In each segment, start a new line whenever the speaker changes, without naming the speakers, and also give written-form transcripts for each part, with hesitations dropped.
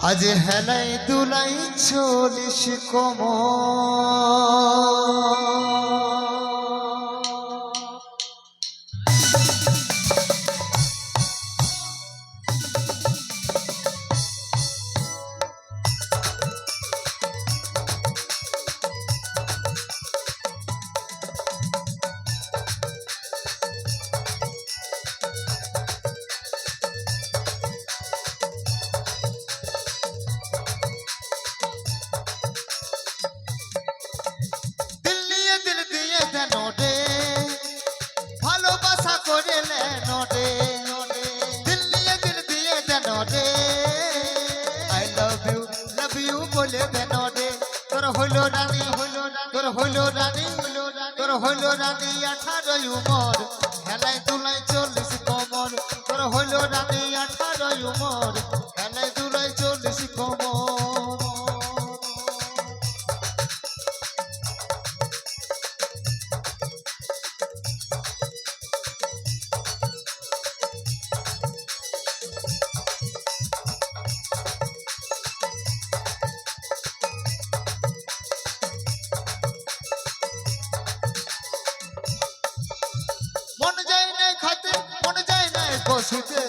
আজ হেলাই দুলাই চলিস কম হলো রানী তোর হলো রানী 18 উমর হেলাই দুলাই চলিস কমর তোর হলো রানী 18 উমর হেলাই দুলাই চলিস কমর বসিতে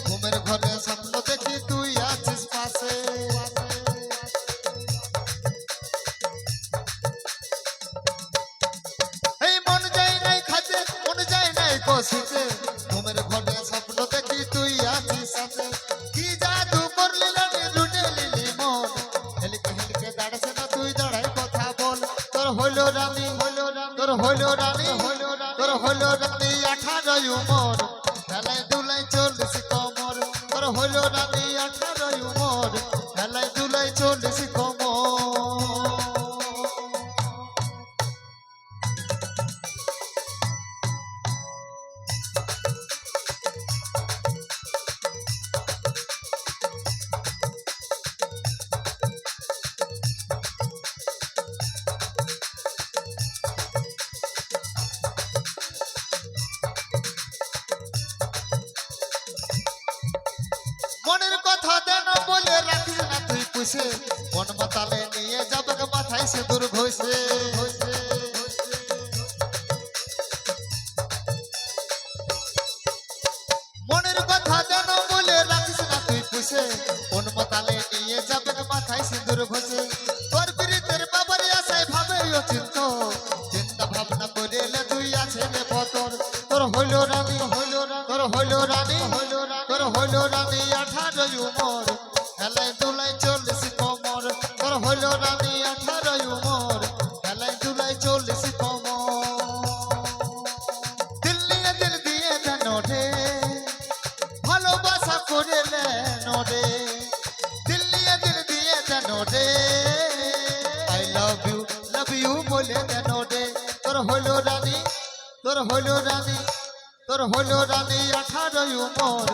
ঘুমের ঘরে স্বপ্ন দেখি তুই আছিস পাশে এই মন যায় নাই খাতে মন যায় নাই বসিতে ঘুমের ঘরে স্বপ্ন দেখি তুই আছিস সাথে কি জাদু করলি রানী লুটে লিলি মন হেলকে হেলকে দাঁড়াছে না তুই দাঁড়াই কথা বল তোর হলো রানী তোর হলো রানী 18 উমর হেলাই দুলাই চলিস কমর তোর হলো রানী 18 উমর হেলাই দুলাই চলিস কমর মনের কথা দেন বলে রাখিস না তুই পুষে মন মাতালে নিয়ে যাবে মাথায় সে দূর ঘষে মনের কথা দেন বলে রাখিস না তুই পুষে মন মাতালে নিয়ে যাবে মাথায় সে দূর ঘষে তোর বিরিতের বাবার আশায় ভাবে চিন্তা ভাবনা করে তুই আছে রে পতর তোর হইল রানী তোর হইল রানী 18 উমর হেলাই দুলাই চলিস কমর তোর হইল রানী 18 উমর হেলাই দুলাই চলিস কমর দিল দিয়ে দেন রে ভালোবাসা করে নেন রে দিল দিয়ে দেন রে আই লাভ ইউ বলে দেন রে তোর হইল রানী 18 উমর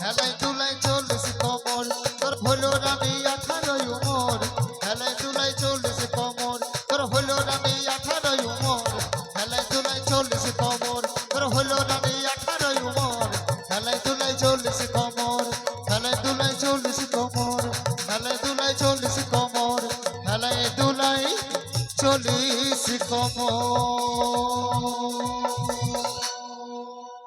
হেলাই দুলাই চলিস কমর তোর হলো রানী 18 উমর হেলাই দুলাই চলিস কমর তোর হলো রানী 18 উমর হেলাই দুলাই চলিস কমর তোর হলো রানী 18 উমর হেলাই দুলাই চলিস কমর হেলাই দুলাই চলিস কমর হেলাই দুলাই চলিস কমর হেলাই দুলাই চলিস কমর